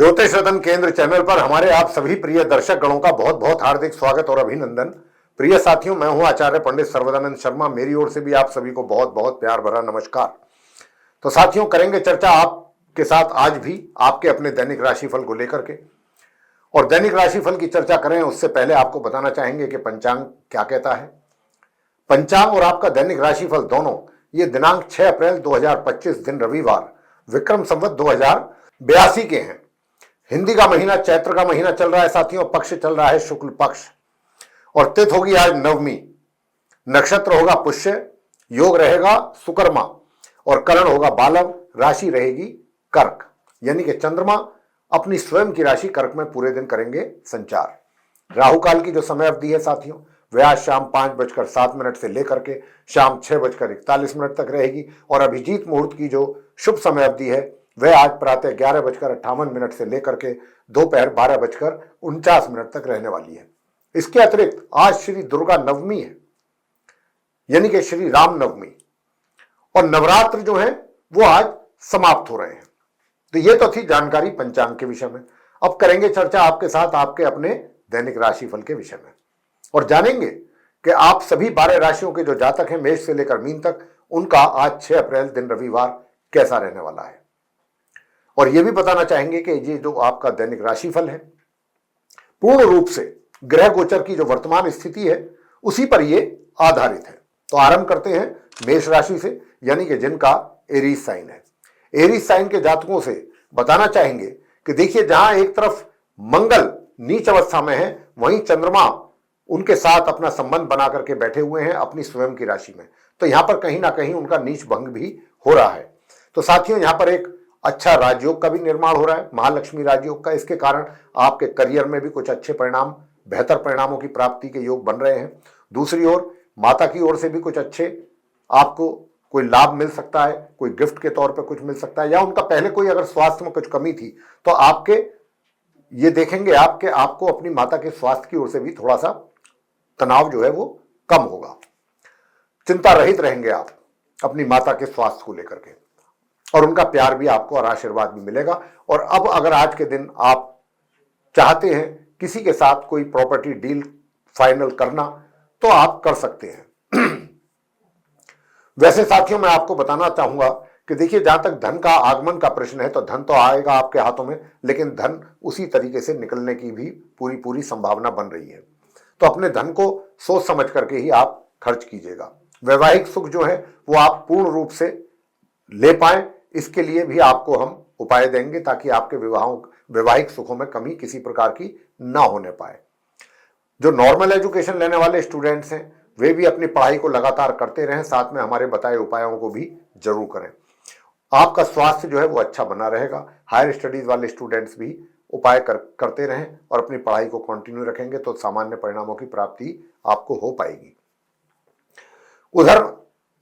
ज्योतिष रतन केंद्र चैनल पर हमारे आप सभी प्रिय दर्शक गणों का बहुत बहुत हार्दिक स्वागत और अभिनंदन। प्रिय साथियों, मैं हूं आचार्य पंडित सर्वदानंद शर्मा। मेरी ओर से भी आप सभी को बहुत बहुत प्यार भरा नमस्कार। तो साथियों, करेंगे चर्चा आपके साथ आज भी आपके अपने दैनिक राशिफल को लेकर के। और दैनिक राशिफल की चर्चा करें उससे पहले आपको बताना चाहेंगे कि पंचांग क्या कहता है। पंचांग और आपका दैनिक राशिफल दोनों ये दिनांक 6 अप्रैल 2025 दिन रविवार विक्रम संवत 2082 के हैं। हिंदी का महीना चैत्र का महीना चल रहा है साथियों। पक्ष चल रहा है शुक्ल पक्ष और तिथि होगी आज नवमी। नक्षत्र होगा पुष्य, योग रहेगा सुकर्मा और करण होगा बालव। राशि रहेगी कर्क, यानी कि चंद्रमा अपनी स्वयं की राशि कर्क में पूरे दिन करेंगे संचार। राहु काल की जो समय अवधि है साथियों, वह आज शाम 5:07 से लेकर के शाम 6:41 तक रहेगी। और अभिजीत मुहूर्त की जो शुभ समय अवधि है वह आज प्रातः 11:58 से लेकर के दोपहर 12:49 तक रहने वाली है। इसके अतिरिक्त आज श्री दुर्गा नवमी है, यानी कि श्री राम नवमी, और नवरात्र जो है वो आज समाप्त हो रहे हैं। तो ये तो थी जानकारी पंचांग के विषय में। अब करेंगे चर्चा आपके साथ आपके अपने दैनिक राशिफल के विषय में और जानेंगे कि आप सभी 12 राशियों के जो जातक हैं मेष से लेकर मीन तक, उनका आज 6 अप्रैल दिन रविवार कैसा रहने वाला है। और यह भी बताना चाहेंगे कि ये जो आपका दैनिक राशिफल है पूर्ण रूप से ग्रह गोचर की जो वर्तमान स्थिति है उसी पर यह आधारित है। तो आरंभ करते हैं मेष राशि से, यानी कि जिनका एरीज साइन है। एरीज साइन के जातकों से बताना चाहेंगे कि देखिए, जहां एक तरफ मंगल नीच अवस्था में है, वहीं चंद्रमा उनके साथ अपना संबंध बना करके बैठे हुए हैं अपनी स्वयं की राशि में। तो यहां पर कहीं ना कहीं उनका नीच भंग भी हो रहा है। तो साथियों, यहां पर एक अच्छा राजयोग का भी निर्माण हो रहा है, महालक्ष्मी राजयोग का। इसके कारण आपके करियर में भी कुछ अच्छे परिणाम, बेहतर परिणामों की प्राप्ति के योग बन रहे हैं। दूसरी ओर माता की ओर से भी कुछ अच्छे आपको कोई लाभ मिल सकता है, कोई गिफ्ट के तौर पे कुछ मिल सकता है, या उनका पहले कोई अगर स्वास्थ्य में कुछ कमी थी तो आपके ये देखेंगे आपको अपनी माता के स्वास्थ्य की ओर से भी थोड़ा सा तनाव जो है वो कम होगा। चिंता रहित रहेंगे आप अपनी माता के स्वास्थ्य को लेकर के, और उनका प्यार भी आपको और आशीर्वाद भी मिलेगा। और अब अगर आज के दिन आप चाहते हैं किसी के साथ कोई प्रॉपर्टी डील फाइनल करना तो आप कर सकते हैं। वैसे साथियों, मैं आपको बताना चाहूंगा कि देखिए, जहां तक धन का आगमन का प्रश्न है तो धन तो आएगा आपके हाथों में, लेकिन धन उसी तरीके से निकलने की भी पूरी संभावना बन रही है। तो अपने धन को सोच समझ करके ही आप खर्च कीजिएगा। वैवाहिक सुख जो है वो आप पूर्ण रूप से ले पाए, इसके लिए भी आपको हम उपाय देंगे ताकि आपके वैवाहिक सुखों में कमी किसी प्रकार की ना होने पाए। जो नॉर्मल एजुकेशन लेने वाले स्टूडेंट्स हैं वे भी अपनी पढ़ाई को लगातार करते रहें, साथ में हमारे बताए उपायों को भी जरूर करें। आपका स्वास्थ्य जो है वो अच्छा बना रहेगा। हायर स्टडीज वाले स्टूडेंट्स भी उपाय करते रहें और अपनी पढ़ाई को कंटिन्यू रखेंगे तो सामान्य परिणामों की प्राप्ति आपको हो पाएगी। उधर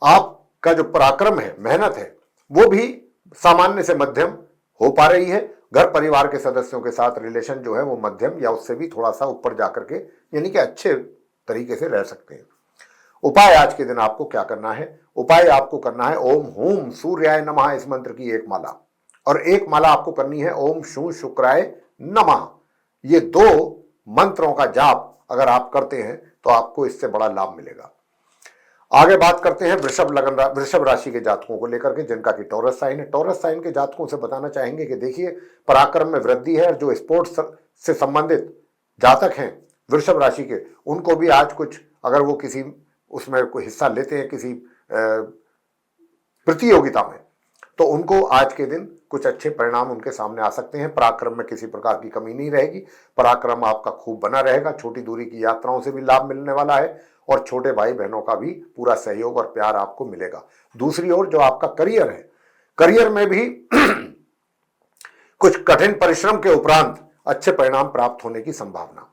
आपका जो पराक्रम है, मेहनत है, वो भी सामान्य से मध्यम हो पा रही है। घर परिवार के सदस्यों के साथ रिलेशन जो है वो मध्यम या उससे भी थोड़ा सा ऊपर जाकर के, यानी कि अच्छे तरीके से रह सकते हैं। उपाय आज के दिन आपको क्या करना है? उपाय आपको करना है ओम हूम सूर्याय नमः, इस मंत्र की एक माला, और एक माला आपको करनी है ओम शू शुक्राय नमः। ये 2 मंत्रों का जाप अगर आप करते हैं तो आपको इससे बड़ा लाभ मिलेगा। आगे बात करते हैं वृषभ राशि के जातकों को लेकर के, जिनका कि टॉरस साइन है। टॉरस साइन के जातकों से बताना चाहेंगे कि देखिए, पराक्रम में वृद्धि है। जो स्पोर्ट्स से संबंधित जातक हैं वृषभ राशि के, उनको भी आज कुछ, अगर वो किसी उसमें कोई हिस्सा लेते हैं किसी प्रतियोगिता में, तो उनको आज के दिन कुछ अच्छे परिणाम उनके सामने आ सकते हैं। पराक्रम में किसी प्रकार की कमी नहीं रहेगी, पराक्रम आपका खूब बना रहेगा। छोटी दूरी की यात्राओं से भी लाभ मिलने वाला है और छोटे भाई बहनों का भी पूरा सहयोग और प्यार आपको मिलेगा। दूसरी ओर जो आपका करियर है, करियर में भी कुछ कठिन परिश्रम के उपरांत अच्छे परिणाम प्राप्त होने की संभावना।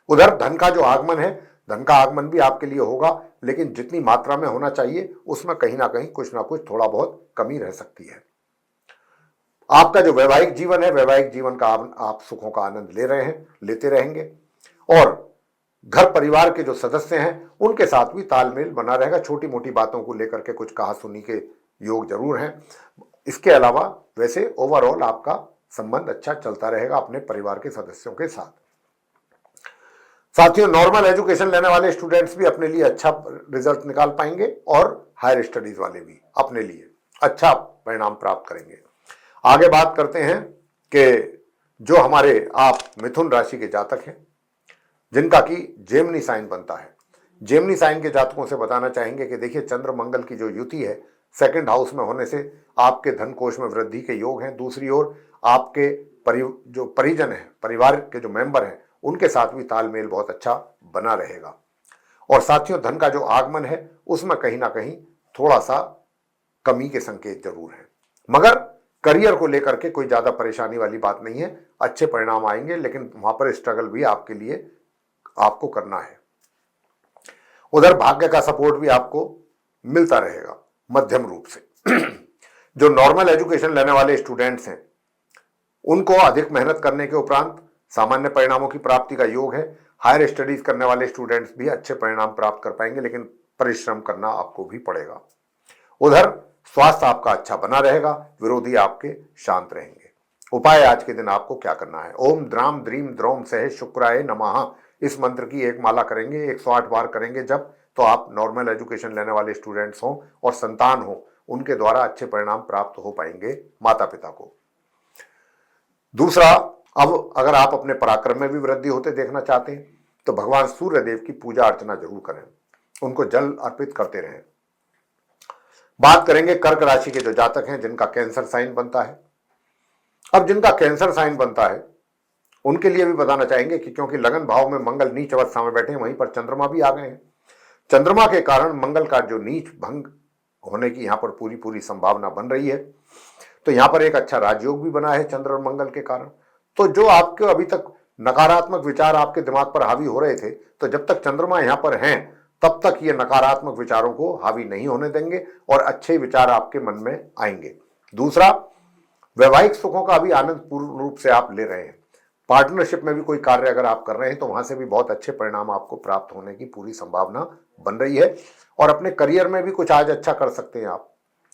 उधर धन का जो आगमन है, धन का आगमन भी आपके लिए होगा, लेकिन जितनी मात्रा में होना चाहिए उसमें कहीं ना कहीं कुछ ना कुछ थोड़ा बहुत कमी रह सकती है। आपका जो वैवाहिक जीवन है, वैवाहिक जीवन का आप सुखों का आनंद ले रहे हैं, लेते रहेंगे, और घर परिवार के जो सदस्य हैं उनके साथ भी तालमेल बना रहेगा। छोटी मोटी बातों को लेकर के कुछ कहासुनी के योग जरूर हैं। इसके अलावा वैसे ओवरऑल आपका संबंध अच्छा चलता रहेगा अपने परिवार के सदस्यों के साथ। साथियों, नॉर्मल एजुकेशन लेने वाले स्टूडेंट्स भी अपने लिए अच्छा रिजल्ट निकाल पाएंगे और हायर स्टडीज वाले भी अपने लिए अच्छा परिणाम प्राप्त करेंगे। आगे बात करते हैं कि जो हमारे आप मिथुन राशि के जातक हैं जिनका कि जेमिनी साइन बनता है, जेमिनी साइन के जातकों से बताना चाहेंगे कि देखिए, चंद्र मंगल की जो युति है सेकंड हाउस में होने से आपके धन कोष में वृद्धि के योग हैं। दूसरी ओर आपके जो परिजन हैं, परिवार के जो मेंबर हैं, उनके साथ भी तालमेल बहुत अच्छा बना रहेगा। और साथियों, धन का जो आगमन है उसमें कहीं ना कहीं थोड़ा सा कमी के संकेत जरूर हैं, मगर करियर को लेकर के कोई ज्यादा परेशानी वाली बात नहीं है, अच्छे परिणाम आएंगे, लेकिन वहां पर स्ट्रगल भी आपके लिए आपको करना है। उधर भाग्य का सपोर्ट भी आपको मिलता रहेगा मध्यम रूप से। जो नॉर्मल एजुकेशन लेने वाले स्टूडेंट्स हैं उनको अधिक मेहनत करने के उपरांत सामान्य परिणामों की प्राप्ति का योग है। हायर स्टडीज करने वाले स्टूडेंट्स भी अच्छे परिणाम प्राप्त कर पाएंगे, लेकिन परिश्रम करना आपको भी पड़ेगा। उधर स्वास्थ्य आपका अच्छा बना रहेगा, विरोधी आपके शांत रहेंगे। उपाय आज के दिन आपको क्या करना है? ओम द्राम द्रीम द्रोम सह शुक्राय नमः, इस मंत्र की एक माला करेंगे, 108 बार करेंगे जब, तो आप नॉर्मल एजुकेशन लेने वाले स्टूडेंट्स हों और संतान हो, उनके द्वारा अच्छे परिणाम प्राप्त हो पाएंगे माता पिता को। दूसरा, अब अगर आप अपने पराक्रम में भी वृद्धि होते देखना चाहते हैं तो भगवान सूर्य देव की पूजा अर्चना जरूर करें, उनको जल अर्पित करते रहें। बात करेंगे कर्क राशि के जो जातक हैं जिनका कैंसर साइन बनता है। अब जिनका कैंसर साइन बनता है उनके लिए भी बताना चाहेंगे कि क्योंकि लगन भाव में मंगल नीच अवस्था में बैठे हैं, वहीं पर चंद्रमा भी आ गए हैं। चंद्रमा के कारण मंगल का जो नीच भंग होने की यहां पर पूरी पूरी संभावना बन रही है, तो यहां पर एक अच्छा राजयोग भी बना है चंद्र और मंगल के कारण। तो जो आपके अभी तक नकारात्मक विचार आपके दिमाग पर हावी हो रहे थे, तो जब तक चंद्रमा यहां पर हैं तब तक ये नकारात्मक विचारों को हावी नहीं होने देंगे और अच्छे विचार आपके मन में आएंगे। दूसरा, वैवाहिक सुखों का भी आनंद पूर्ण रूप से आप ले रहे हैं। पार्टनरशिप में भी कोई कार्य अगर आप कर रहे हैं तो वहां से भी बहुत अच्छे परिणाम आपको प्राप्त होने की पूरी संभावना बन रही है। और अपने करियर में भी कुछ आज अच्छा कर सकते हैं आप,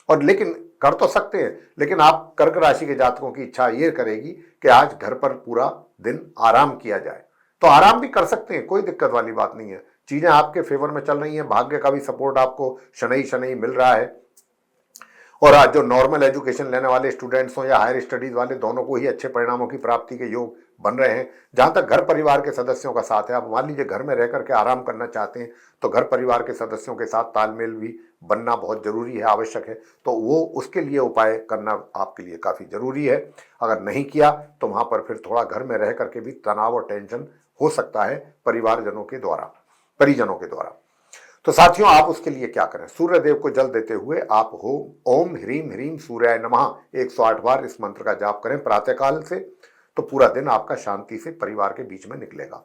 और लेकिन कर तो सकते हैं, लेकिन आप कर्क राशि के जातकों की इच्छा ये करेगी कि आज घर पर पूरा दिन आराम किया जाए, तो आराम भी कर सकते हैं, कोई दिक्कत वाली बात नहीं है। चीजें आपके फेवर में चल रही हैं, भाग्य का भी सपोर्ट आपको शनई शनई मिल रहा है। और आज जो नॉर्मल एजुकेशन लेने वाले स्टूडेंट्स हों या हायर स्टडीज वाले, दोनों को ही अच्छे परिणामों की प्राप्ति के योग बन रहे हैं। जहां तक घर परिवार के सदस्यों का साथ है, आप मान लीजिए घर में रह करके आराम करना चाहते हैं तो घर परिवार के सदस्यों के साथ तालमेल भी बनना बहुत जरूरी है, आवश्यक है। तो वो उसके लिए उपाय करना आपके लिए काफी जरूरी है। अगर नहीं किया तो वहां पर फिर थोड़ा घर में रह करके भी तनाव और टेंशन हो सकता है परिवारजनों के द्वारा, परिजनों के द्वारा। तो साथियों, आप उसके लिए क्या करें? सूर्य देव को जल देते हुए आप हो ओम ह्रीम ह्रीम सूर्याय नमः 108 बार इस मंत्र का जाप करें प्रातःकाल से, तो पूरा दिन आपका शांति से परिवार के बीच में निकलेगा।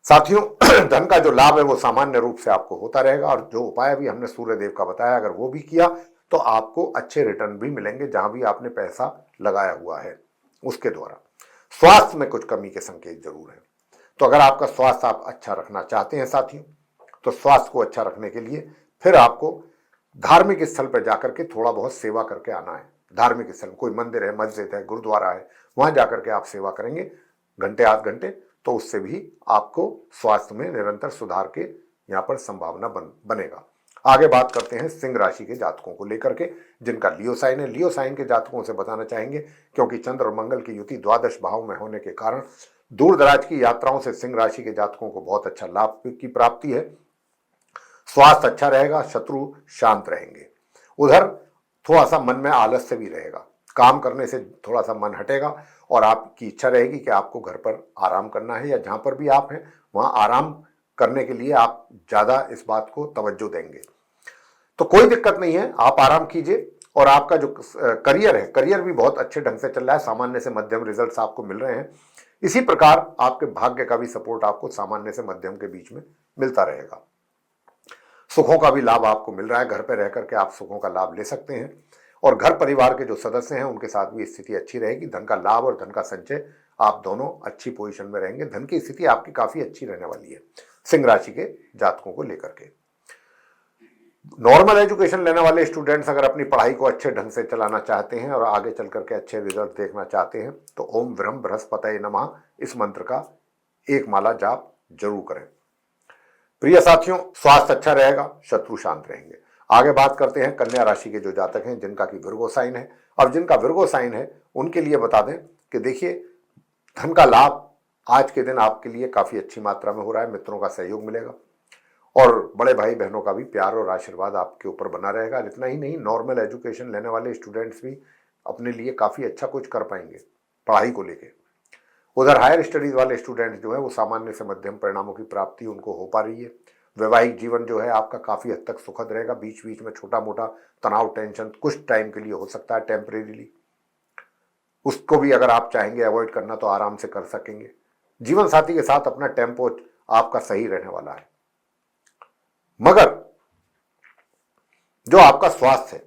साथियों, धन का जो लाभ है वो सामान्य रूप से आपको होता रहेगा, और जो उपाय भी हमने सूर्य देव का बताया अगर वो भी किया तो आपको अच्छे रिटर्न भी मिलेंगे जहां भी आपने पैसा लगाया हुआ है उसके द्वारा। स्वास्थ्य में कुछ कमी के संकेत जरूर है, तो अगर आपका स्वास्थ्य आप अच्छा रखना चाहते हैं साथियों, तो स्वास्थ्य को अच्छा रखने के लिए फिर आपको धार्मिक स्थल पर जाकर के थोड़ा बहुत सेवा करके आना है। धार्मिक स्थल, कोई मंदिर है, मस्जिद है, गुरुद्वारा है, वहां जाकर के आप सेवा करेंगे घंटे आध घंटे, तो उससे भी आपको स्वास्थ्य में निरंतर सुधार के यहाँ पर संभावना बनेगा। आगे बात करते हैं सिंह राशि के जातकों को लेकर के जिनका लियो साइन है। लियो साइन के जातकों से बताना चाहेंगे क्योंकि चंद्र और मंगल की युति द्वादश भाव में होने के कारण दूर दराज की यात्राओं से सिंह राशि के जातकों को बहुत अच्छा लाभ की प्राप्ति है। स्वास्थ्य अच्छा रहेगा, शत्रु शांत रहेंगे। उधर थोड़ा सा मन में आलस्य भी रहेगा, काम करने से थोड़ा सा मन हटेगा और आपकी इच्छा रहेगी कि आपको घर पर आराम करना है, या जहां पर भी आप हैं वहां आराम करने के लिए आप ज्यादा इस बात को तवज्जो देंगे। तो कोई दिक्कत नहीं है, आप आराम कीजिए। और आपका जो करियर है, करियर भी बहुत अच्छे ढंग से चल रहा है, सामान्य से मध्यम रिजल्ट्स आपको मिल रहे हैं। इसी प्रकार आपके भाग्य का भी सपोर्ट आपको सामान्य से मध्यम के बीच में मिलता रहेगा। सुखों का भी लाभ आपको मिल रहा है, घर पर रह करके आप सुखों का लाभ ले सकते हैं। और घर परिवार के जो सदस्य हैं उनके साथ भी स्थिति अच्छी रहेगी। धन का लाभ और धन का संचय, आप दोनों अच्छी पोजीशन में रहेंगे। धन की स्थिति आपकी काफी अच्छी रहने वाली है सिंह राशि के जातकों को लेकर के। नॉर्मल एजुकेशन लेने वाले स्टूडेंट्स अगर अपनी पढ़ाई को अच्छे ढंग से चलाना चाहते हैं और आगे चल करके अच्छे रिजल्ट देखना चाहते हैं तो ओम ब्रह्म बृहस्पतये नमः इस मंत्र का एक माला जाप जरूर करें। प्रिय साथियों, स्वास्थ्य अच्छा रहेगा, शत्रु शांत रहेंगे। आगे बात करते हैं कन्या राशि के जो जातक हैं जिनका कि विर्गो साइन है। अब जिनका विर्गो साइन है उनके लिए बता दें कि देखिए, धन का लाभ आज के दिन आपके लिए काफी अच्छी मात्रा में हो रहा है। मित्रों का सहयोग मिलेगा और बड़े भाई बहनों का भी प्यार और आशीर्वाद आपके ऊपर बना रहेगा। इतना ही नहीं, नॉर्मल एजुकेशन लेने वाले स्टूडेंट्स भी अपने लिए काफी अच्छा कुछ कर पाएंगे पढ़ाई को लेके। उधर हायर स्टडीज वाले स्टूडेंट्स जो है वो सामान्य से मध्यम परिणामों की प्राप्ति उनको हो पा रही है। वैवाहिक जीवन जो है आपका काफी हद तक सुखद रहेगा। बीच बीच में छोटा मोटा तनाव, टेंशन कुछ टाइम के लिए हो सकता है, टेम्परेरीली, उसको भी अगर आप चाहेंगे अवॉइड करना तो आराम से कर सकेंगे। जीवन साथी के साथ अपना टेम्पो आपका सही रहने वाला है, मगर जो आपका स्वास्थ्य है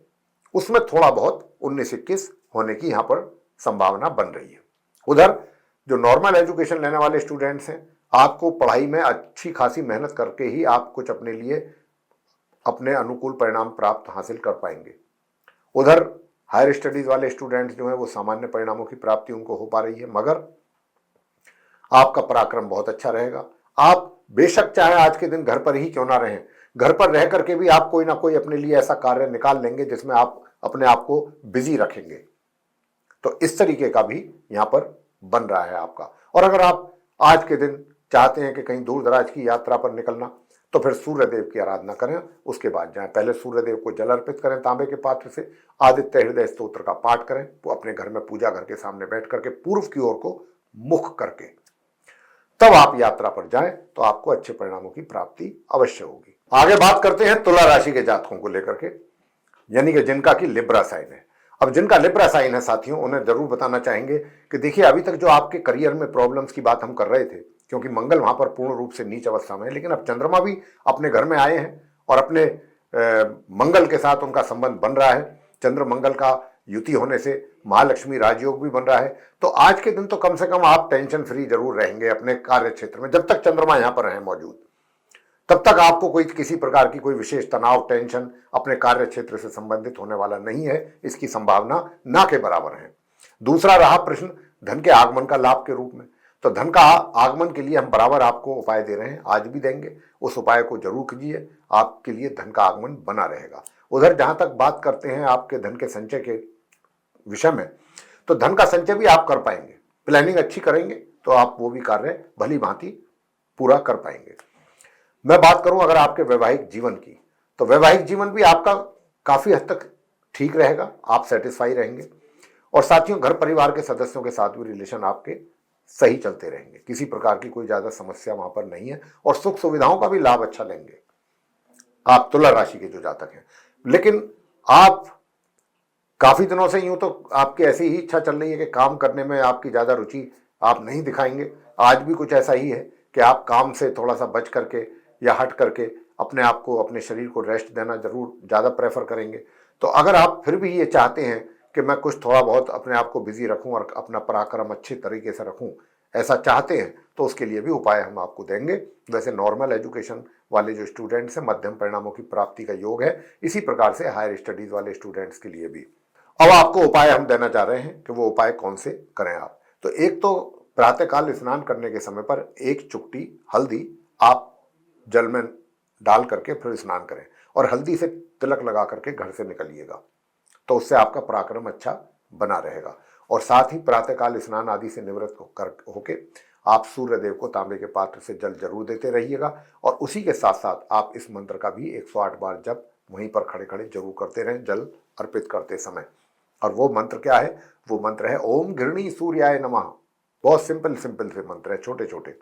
उसमें थोड़ा बहुत 19-21 होने की यहां पर संभावना बन रही है। उधर जो नॉर्मल एजुकेशन लेने वाले स्टूडेंट्स हैं, आपको पढ़ाई में अच्छी खासी मेहनत करके ही आप कुछ अपने लिए अपने अनुकूल परिणाम प्राप्त हासिल कर पाएंगे। उधर हायर स्टडीज वाले स्टूडेंट्स जो हैं वो सामान्य परिणामों की प्राप्ति उनको हो पा रही है, मगर आपका पराक्रम बहुत अच्छा रहेगा। आप बेशक चाहे आज के दिन घर पर ही क्यों ना रहें, घर पर रह करके भी आप कोई ना कोई अपने लिए ऐसा कार्य निकाल लेंगे जिसमें आप अपने आप को बिजी रखेंगे। तो इस तरीके का भी यहां पर बन रहा है आपका। और अगर आप आज के दिन चाहते हैं कि कहीं दूर दराज की यात्रा पर निकलना, तो फिर सूर्य देव की आराधना करें, उसके बाद जाएं। पहले सूर्य देव को जल अर्पित करें तांबे के पात्र से, आदित्य हृदय स्तोत्र का पाठ करें, वो अपने घर में पूजा घर के सामने बैठ करके पूर्व की ओर को मुख करके तब आप यात्रा पर जाएं तो आपको अच्छे परिणामों की प्राप्ति अवश्य होगी। आगे बात करते हैं तुला राशि के जातकों को लेकर के, यानी कि जिनका कि लिब्रा साइन है। अब जिनका लिब्रा साइन है साथियों, उन्हें जरूर बताना चाहेंगे कि देखिए, अभी तक जो आपके करियर में प्रॉब्लम्स की बात हम कर रहे थे, क्योंकि मंगल वहां पर पूर्ण रूप से नीच अवस्था में है, लेकिन अब चंद्रमा भी अपने घर में आए हैं और अपने मंगल के साथ उनका संबंध बन रहा है। चंद्र मंगल का युति होने से महालक्ष्मी राजयोग भी बन रहा है। तो आज के दिन तो कम से कम आप टेंशन फ्री जरूर रहेंगे अपने कार्य क्षेत्र में। जब तक चंद्रमा यहां पर है मौजूद, तब तक आपको कोई किसी प्रकार की कोई विशेष तनाव, टेंशन अपने कार्य क्षेत्र से संबंधित होने वाला नहीं है। इसकी संभावना ना के बराबर है। दूसरा रहा प्रश्न धन के आगमन का लाभ के रूप में। तो धन का आगमन के लिए हम बराबर आपको उपाय दे रहे हैं, आज भी देंगे। उस उपाय को जरूर कीजिए, आपके लिए धन का आगमन बना रहेगा। उधर जहां तक बात करते हैं आपके धन के संचय के विषय में, तो धन का संचय भी आप कर पाएंगे। प्लानिंग अच्छी करेंगे तो आप वो भी कार्य भली भांति पूरा कर पाएंगे। मैं बात करूं अगर आपके वैवाहिक जीवन की, तो वैवाहिक जीवन भी आपका काफी हद तक ठीक रहेगा, आप सेटिस्फाई रहेंगे। और साथियों, घर परिवार के सदस्यों के साथ भी रिलेशन आपके सही चलते रहेंगे, किसी प्रकार की कोई ज्यादा समस्या वहां पर नहीं है। और सुख सुविधाओं का भी लाभ अच्छा लेंगे आप तुला राशि के जो जातक हैं। लेकिन आप काफी दिनों से यूं तो आपकी ऐसी ही इच्छा चल रही है कि काम करने में आपकी ज्यादा रुचि आप नहीं दिखाएंगे। आज भी कुछ ऐसा ही है कि आप काम से थोड़ा सा बच करके या हट करके अपने आप को, अपने शरीर को रेस्ट देना जरूर ज्यादा प्रेफर करेंगे। तो अगर आप फिर भी ये चाहते हैं कि मैं कुछ थोड़ा बहुत अपने आप को बिजी रखूं और अपना पराक्रम अच्छे तरीके से रखूं, ऐसा चाहते हैं तो उसके लिए भी उपाय हम आपको देंगे। वैसे नॉर्मल एजुकेशन वाले जो स्टूडेंट्स हैं, मध्यम परिणामों की प्राप्ति का योग है। इसी प्रकार से हायर स्टडीज वाले स्टूडेंट्स के लिए भी अब आपको उपाय हम देना चाह रहे हैं कि वो उपाय कौन से करें आप। तो एक तो प्रातःकाल स्नान करने के समय पर 1 चुटकी हल्दी आप जल में डाल करके फिर स्नान करें और हल्दी से तिलक लगा करके घर से निकलिएगा, तो उससे आपका पराक्रम अच्छा बना रहेगा। और साथ ही प्रातःकाल स्नान आदि से निवृत्त होके आप सूर्य देव को तांबे के पात्र से जल जरूर देते रहिएगा। और उसी के साथ साथ आप इस मंत्र का भी 108 बार जप वहीं पर खड़े खड़े जरूर करते रहें जल अर्पित करते समय। और वो मंत्र क्या है? वो मंत्र है ओम घृणी सूर्याय नमः। बहुत सिंपल से मंत्र है, छोटे छोटे।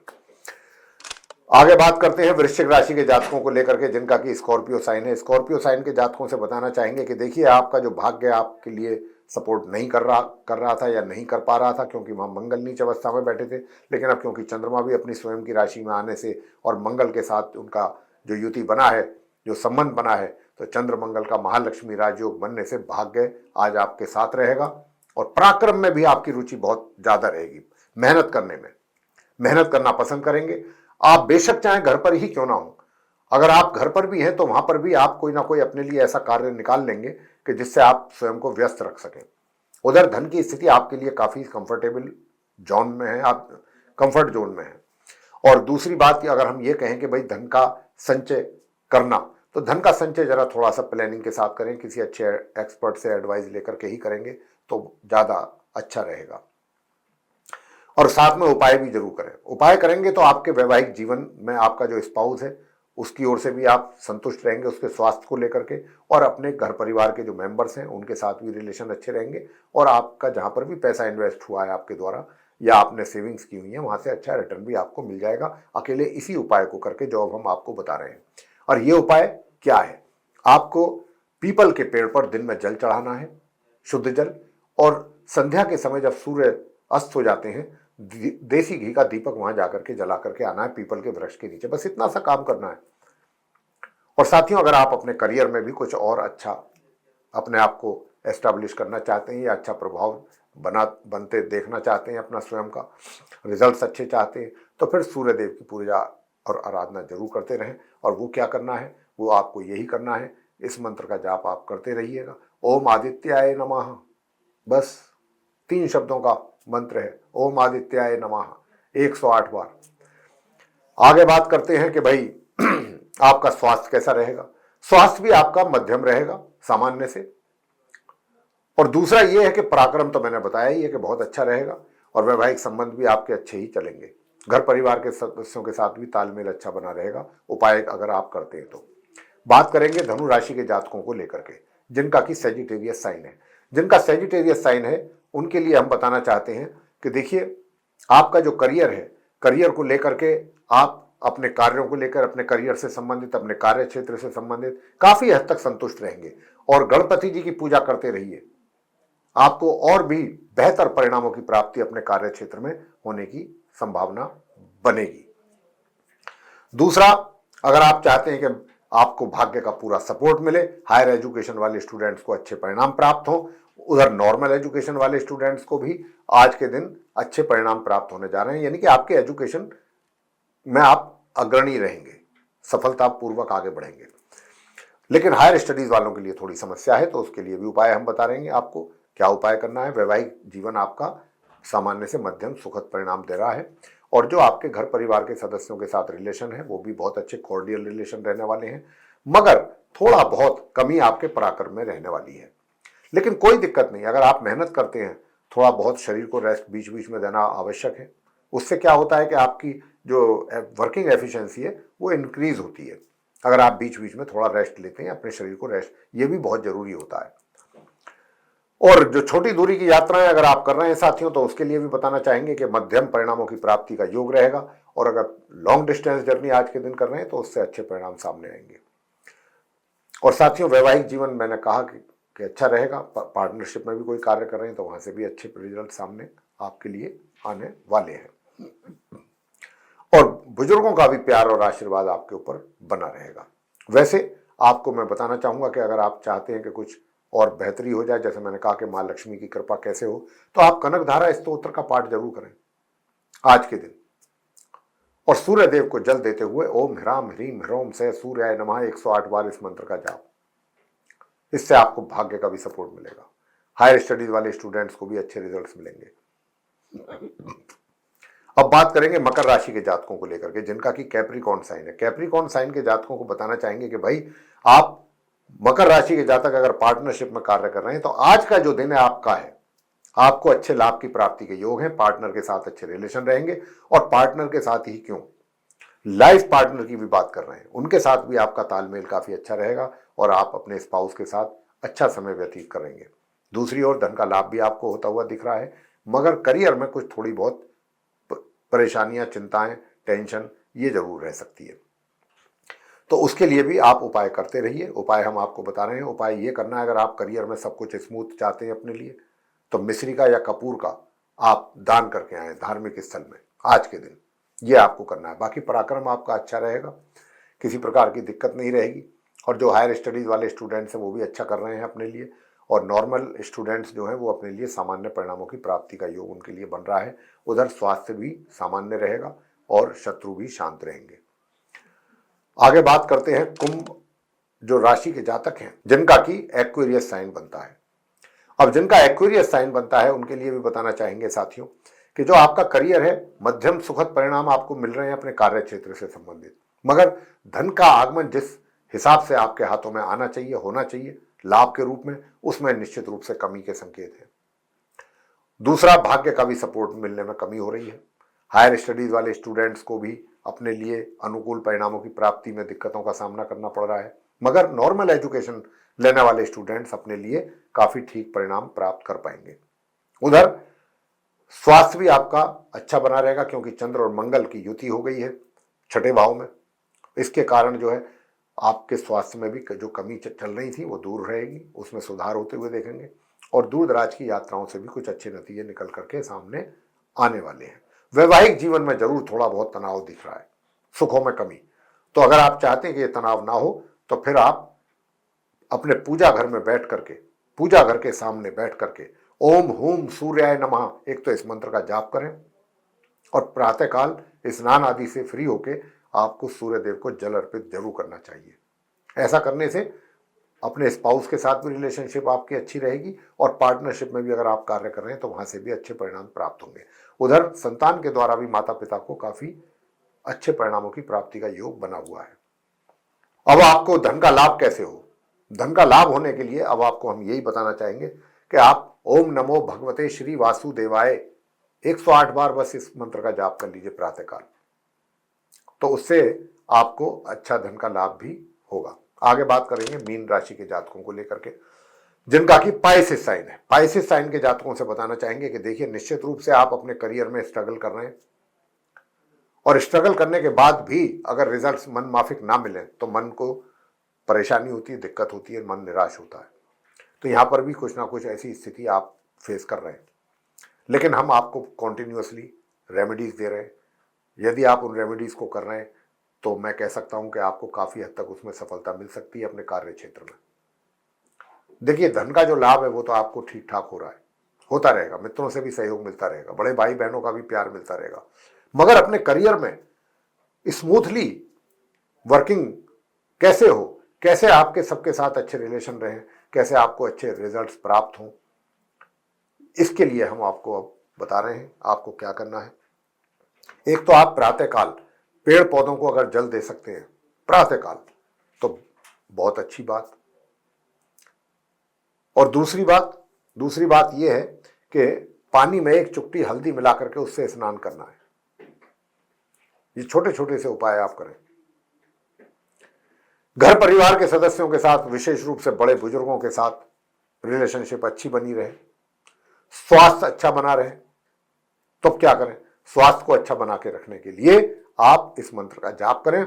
आगे बात करते हैं वृश्चिक राशि के जातकों को लेकर के, जिनका कि स्कॉर्पियो साइन है। स्कॉर्पियो साइन के जातकों से बताना चाहेंगे कि देखिए, आपका जो भाग्य आपके लिए सपोर्ट नहीं कर रहा था या नहीं कर पा रहा था, क्योंकि वहां मंगल नीच अवस्था में बैठे थे। लेकिन अब क्योंकि चंद्रमा भी अपनी स्वयं की राशि में आने से और मंगल के साथ उनका जो युति बना है, जो संबंध बना है, तो चंद्र मंगल का महालक्ष्मी राजयोग बनने से भाग्य आज आपके साथ रहेगा। और पराक्रम में भी आपकी रुचि बहुत ज्यादा रहेगी। मेहनत करने में, मेहनत करना पसंद करेंगे आप। बेशक चाहे घर पर ही क्यों ना हो, अगर आप घर पर भी हैं तो वहां पर भी आप कोई ना कोई अपने लिए ऐसा कार्य निकाल लेंगे कि जिससे आप स्वयं को व्यस्त रख सकें। उधर धन की स्थिति आपके लिए काफी कंफर्टेबल जोन में है, आप कंफर्ट जोन में हैं। और दूसरी बात कि अगर हम ये कहें कि भाई धन का संचय करना, तो धन का संचय जरा थोड़ा सा प्लानिंग के साथ करें, किसी अच्छे एक्सपर्ट से एडवाइस लेकर के ही करेंगे तो ज्यादा अच्छा रहेगा। और साथ में उपाय भी जरूर करें। उपाय करेंगे तो आपके वैवाहिक जीवन में आपका जो स्पाउस है उसकी ओर से भी आप संतुष्ट रहेंगे, उसके स्वास्थ्य को लेकर के, और अपने घर परिवार के जो मेंबर्स हैं उनके साथ भी रिलेशन अच्छे रहेंगे, और आपका जहां पर भी पैसा इन्वेस्ट हुआ है आपके द्वारा या आपने सेविंग्स की हुई है वहां से अच्छा रिटर्न भी आपको मिल जाएगा, अकेले इसी उपाय को करके जो अब हम आपको बता रहे हैं। और ये उपाय क्या है? आपको पीपल के पेड़ पर दिन में जल चढ़ाना है, शुद्ध जल, और संध्या के समय जब सूर्य अस्त हो जाते हैं देसी घी का दीपक वहां जाकर के जला करके आना है पीपल के वृक्ष के नीचे। बस इतना सा काम करना है। और साथियों, अगर आप अपने करियर में भी कुछ और अच्छा अपने आप को एस्टैब्लिश करना चाहते हैं या अच्छा प्रभाव बनते देखना चाहते हैं, अपना स्वयं का रिजल्ट्स अच्छे चाहते हैं, तो फिर सूर्य देव की पूजा और आराधना जरूर करते रहें। और वो क्या करना है? वो आपको यही करना है, इस मंत्र का जाप आप करते रहिएगा, ओम आदित्याय नमः। बस 3 शब्दों का मंत्र है, ओम आदित्याय नमः, 108 बार। आगे बात करते हैं कि भाई आपका स्वास्थ्य कैसा रहेगा। स्वास्थ्य भी आपका मध्यम रहेगा सामान्य से। और दूसरा यह है कि पराक्रम तो मैंने बताया ही है कि बहुत अच्छा रहेगा, और वैवाहिक संबंध भी आपके अच्छे ही चलेंगे। घर परिवार के सदस्यों के साथ भी तालमेल अच्छा बना रहेगा, उपाय अगर आप करते हैं तो। बात करेंगे धनु राशि के जातकों को लेकर के, जिनका कि सेजिटेरियस साइन है। जिनका सेजिटेरियस साइन है उनके लिए हम बताना चाहते हैं कि देखिए, आपका जो करियर है, करियर को लेकर के आप अपने कार्यों को लेकर, अपने करियर से संबंधित, अपने कार्य क्षेत्र से संबंधित काफी हद तक संतुष्ट रहेंगे। और गणपति जी की पूजा करते रहिए, आपको और भी बेहतर परिणामों की प्राप्ति अपने कार्य क्षेत्र में होने की संभावना बनेगी। दूसरा, अगर आप चाहते हैं कि आपको भाग्य का पूरा सपोर्ट मिले, हायर एजुकेशन वाले स्टूडेंट्स को अच्छे परिणाम प्राप्त हो, उधर नॉर्मल एजुकेशन वाले स्टूडेंट्स को भी आज के दिन अच्छे परिणाम प्राप्त होने जा रहे हैं, यानी कि आपके एजुकेशन में आप अग्रणी रहेंगे, सफलतापूर्वक आगे बढ़ेंगे। लेकिन हायर स्टडीज वालों के लिए थोड़ी समस्या है, तो उसके लिए भी उपाय हम बता रहेंगे आपको क्या उपाय करना है। वैवाहिक जीवन आपका सामान्य से मध्यम सुखद परिणाम दे रहा है, और जो आपके घर परिवार के सदस्यों के साथ रिलेशन है वो भी बहुत अच्छे कॉर्डियल रिलेशन रहने वाले हैं, मगर थोड़ा बहुत कमी आपके पराक्रम में रहने वाली है। लेकिन कोई दिक्कत नहीं, अगर आप मेहनत करते हैं, थोड़ा बहुत शरीर को रेस्ट बीच बीच में देना आवश्यक है। उससे क्या होता है कि आपकी जो वर्किंग एफिशिएंसी है वो इंक्रीज होती है। अगर आप बीच बीच में थोड़ा रेस्ट लेते हैं, अपने शरीर को रेस्ट, ये भी बहुत जरूरी होता है। और जो छोटी दूरी की यात्राएं अगर आप कर रहे हैं साथियों, तो उसके लिए भी बताना चाहेंगे कि मध्यम परिणामों की प्राप्ति का योग रहेगा। और अगर लॉन्ग डिस्टेंस जर्नी आज के दिन कर रहे हैं तो उससे अच्छे परिणाम सामने आएंगे। और साथियों, वैवाहिक जीवन मैंने कहा कि अच्छा रहेगा। पार्टनरशिप में भी कोई कार्य कर रहे हैं तो वहां से भी अच्छे रिजल्ट सामने आपके लिए आने वाले हैं। और बुजुर्गों का भी प्यार और आशीर्वाद आपके ऊपर बना रहेगा। वैसे आपको मैं बताना चाहूंगा कि अगर आप चाहते हैं कि कुछ और बेहतरी हो जाए, जैसे मैंने कहा कि मां लक्ष्मी की कृपा कैसे हो, तो आप कनकधारा स्तोत्र का पाठ जरूर करें आज के दिन। और सूर्य देव को जल देते हुए ओम ह्राम ह्रीम ह्रोम से सूर्याय नमः 108 बार इस मंत्र का जाप, इससे आपको भाग्य का भी सपोर्ट मिलेगा। हायर स्टडीज वाले स्टूडेंट्स को भी अच्छे रिजल्ट्स मिलेंगे। अब बात करेंगे मकर राशि के जातकों को लेकर के, जिनका कि कैप्रिकॉर्न साइन है। कैप्रिकॉर्न साइन के जातकों को बताना चाहेंगे कि भाई, आप मकर राशि के जातक अगर पार्टनरशिप में कार्य कर रहे हैं तो आज का जो दिन है आपका है। आपको अच्छे लाभ की प्राप्ति के योग हैं, पार्टनर के साथ अच्छे रिलेशन रहेंगे। और पार्टनर के साथ ही क्यों, लाइफ पार्टनर की भी बात कर रहे हैं, उनके साथ भी आपका तालमेल काफी अच्छा रहेगा और आप अपने स्पाउस के साथ अच्छा समय व्यतीत करेंगे। दूसरी ओर धन का लाभ भी आपको होता हुआ दिख रहा है, मगर करियर में कुछ थोड़ी बहुत परेशानियां, चिंताएं, टेंशन ये जरूर रह सकती है। तो उसके लिए भी आप उपाय करते रहिए। उपाय हम आपको बता रहे हैं। उपाय ये करना है, अगर आप करियर में सब कुछ स्मूथ चाहते हैं अपने लिए, तो मिश्री का या कपूर का आप दान करके आए धार्मिक स्थल में आज के दिन, ये आपको करना है। बाकी पराक्रम आपका अच्छा रहेगा, किसी प्रकार की दिक्कत नहीं रहेगी। और जो हायर स्टडीज वाले स्टूडेंट्स हैं वो भी अच्छा कर रहे हैं अपने लिए, और नॉर्मल स्टूडेंट्स जो हैं वो अपने लिए सामान्य परिणामों की प्राप्ति का योग उनके लिए बन रहा है। उधर स्वास्थ्य भी सामान्य रहेगा और शत्रु भी शांत रहेंगे। आगे बात करते हैं कुंभ जो राशि के जातक हैं जिनका की एक्वेरियस साइन बनता है। अब जिनका एक्वेरियस साइन बनता है उनके लिए भी बताना चाहेंगे साथियों कि जो आपका करियर है, मध्यम सुखद परिणाम आपको मिल रहे हैं अपने कार्य क्षेत्र से संबंधित, मगर धन का आगमन जिस हिसाब से आपके हाथों में आना चाहिए, होना चाहिए लाभ के रूप में, उसमें निश्चित रूप से कमी के संकेत है। दूसरा, भाग्य का भी सपोर्ट मिलने में कमी हो रही है। हायर स्टडीज वाले स्टूडेंट्स को भी अपने लिए अनुकूल परिणामों की प्राप्ति में दिक्कतों का सामना करना पड़ रहा है, मगर नॉर्मल एजुकेशन लेने वाले स्टूडेंट्स अपने लिए काफी ठीक परिणाम प्राप्त कर पाएंगे। उधर स्वास्थ्य भी आपका अच्छा बना रहेगा क्योंकि चंद्र और मंगल की युति हो गई है छठे भाव में। इसके कारण जो है आपके स्वास्थ्य में भी जो कमी चल रही थी वो दूर रहेगी, उसमें सुधार होते हुए देखेंगे और दूर दराज की यात्राओं से भी कुछ अच्छे नतीजे निकल करके सामने आने वाले हैं। वैवाहिक जीवन में जरूर थोड़ा बहुत तनाव दिख रहा है, सुखों में कमी। तो अगर आप चाहते हैं कि ये तनाव ना हो तो फिर आप अपने पूजा घर में बैठ करके, पूजा घर के सामने बैठ करके ओम हूम सूर्याय नमः एक तो इस मंत्र का जाप करें और प्रातःकाल स्नान आदि से फ्री होके आपको सूर्य देव को जल अर्पित जरूर करना चाहिए। ऐसा करने से अपने स्पाउस के साथ भी रिलेशनशिप आपकी अच्छी रहेगी और पार्टनरशिप में भी अगर आप कार्य कर रहे हैं तो वहां से भी अच्छे परिणाम प्राप्त होंगे। उधर संतान के द्वारा भी माता पिता को काफी अच्छे परिणामों की प्राप्ति का योग बना हुआ है। अब आपको धन का लाभ कैसे हो? धन का लाभ होने के लिए अब आपको हम यही बताना चाहेंगे कि आप ओम नमो भगवते श्री वासुदेवाय 108 बार बस इस मंत्र का जाप कर लीजिए प्रातःकाल, तो उससे आपको अच्छा धन का लाभ भी होगा। आगे बात करेंगे मीन राशि के जातकों को लेकर के जिनका कि पाइसेस साइन है। पाइसेस साइन के जातकों से बताना चाहेंगे कि देखिए, निश्चित रूप से आप अपने करियर में स्ट्रगल कर रहे हैं और स्ट्रगल करने के बाद भी अगर रिजल्ट्स मन माफिक ना मिले तो मन को परेशानी होती है, दिक्कत होती है, मन निराश होता है। तो यहां पर भी कुछ ना कुछ ऐसी स्थिति आप फेस कर रहे हैं, लेकिन हम आपको कॉन्टिन्यूसली रेमेडीज दे रहे हैं। यदि आप उन रेमेडीज को कर रहे हैं तो मैं कह सकता हूं कि आपको काफी हद तक उसमें सफलता मिल सकती है अपने कार्य क्षेत्र में। देखिए, धन का जो लाभ है वो तो आपको ठीक ठाक हो रहा है, होता रहेगा, मित्रों से भी सहयोग मिलता रहेगा, बड़े भाई बहनों का भी प्यार मिलता रहेगा, मगर अपने करियर में स्मूथली वर्किंग कैसे हो, कैसे आपके सबके साथ अच्छे रिलेशन रहे, कैसे आपको अच्छे रिजल्ट्स प्राप्त हों, इसके लिए हम आपको अब बता रहे हैं आपको क्या करना है। एक तो आप प्रातःकाल पेड़ पौधों को अगर जल दे सकते हैं प्रातःकाल तो बहुत अच्छी बात। और दूसरी बात यह है कि पानी में एक चुटकी हल्दी मिला करके उससे स्नान करना है। ये छोटे छोटे से उपाय आप करें। घर परिवार के सदस्यों के साथ, विशेष रूप से बड़े बुजुर्गों के साथ रिलेशनशिप अच्छी बनी रहे, स्वास्थ्य अच्छा बना रहे, तो क्या करें? स्वास्थ्य को अच्छा बना के रखने के लिए आप इस मंत्र का जाप करें,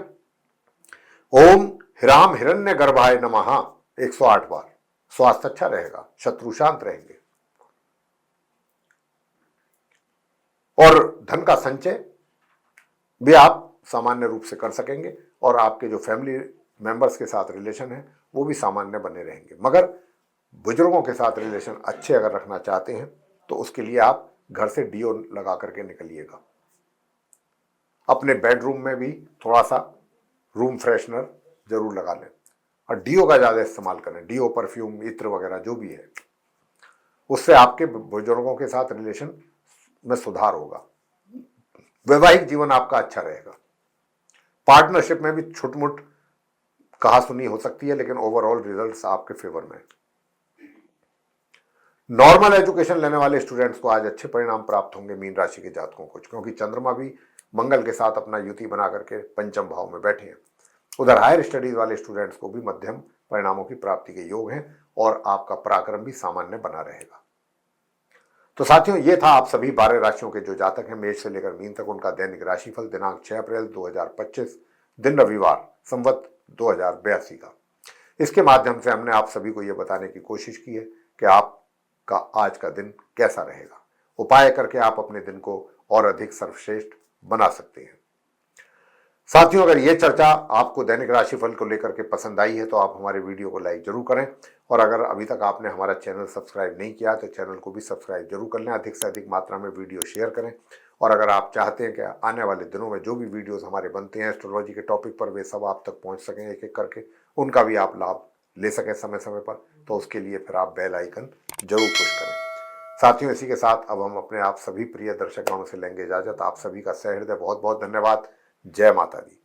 ओम हिराम हिरण्य गर्भाय नमः 108 बार। स्वास्थ्य अच्छा रहेगा, शत्रु शांत रहेंगे और धन का संचय भी आप सामान्य रूप से कर सकेंगे और आपके जो फैमिली मेंबर्स के साथ रिलेशन है वो भी सामान्य बने रहेंगे। मगर बुजुर्गों के साथ रिलेशन अच्छे अगर रखना चाहते हैं तो उसके लिए आप घर से डीओ लगा करके निकलिएगा। अपने बेडरूम में भी थोड़ा सा रूम फ्रेशनर जरूर लगा लें और डीओ का ज़्यादा इस्तेमाल करें। डीओ, परफ्यूम, इत्र वगैरह जो भी है, उससे आपके बुजुर्गों के साथ रिलेशन में सुधार होगा। वैवाहिक जीवन आपका अच्छा रहेगा। पार्टनरशिप में भी छुटमुट कहा सुनी हो सकती है, लेकिन ओवरऑल रिजल्ट्स आपके फेवर में। नॉर्मल एजुकेशन लेने वाले स्टूडेंट्स को आज अच्छे परिणाम प्राप्त होंगे मीन राशि के जातकों को, क्योंकि चंद्रमा भी मंगल के साथ अपना युति बना करके पंचम भाव में बैठे हैं। उधर हायर स्टडीज वाले स्टूडेंट्स को भी मध्यम परिणामों की प्राप्ति के योग हैं और आपका पराक्रम भी सामान्य बना रहेगा। तो साथियों, ये था आप सभी 12 राशियों के जो जातक हैं मेष से लेकर मीन तक, उनका दैनिक राशिफल दिनांक 6 अप्रैल 2025 दिन रविवार संवत 2082 का। इसके माध्यम से हमने आप सभी को यह बताने की कोशिश की है कि आपका आज का दिन कैसा रहेगा। उपाय करके आप अपने दिन को और अधिक सर्वश्रेष्ठ बना सकते हैं। साथियों, अगर यह चर्चा आपको दैनिक राशिफल को लेकर के पसंद आई है तो आप हमारे वीडियो को लाइक जरूर करें और अगर अभी तक आपने हमारा चैनल सब्सक्राइब नहीं किया तो चैनल को भी सब्सक्राइब जरूर कर लें। अधिक से अधिक मात्रा में वीडियो शेयर करें और अगर आप चाहते हैं कि आने वाले दिनों में जो भी वीडियोस हमारे बनते हैं एस्ट्रोलॉजी के टॉपिक पर वे सब आप तक पहुंच सकें एक एक करके, उनका भी आप लाभ ले सकें समय समय पर, तो उसके लिए फिर आप बेल आइकन जरूर पुश करें। साथियों, इसी के साथ अब हम अपने आप सभी प्रिय दर्शकों से लेंगे इजाजत। आप सभी का सहृदय बहुत बहुत धन्यवाद। जय माता दी।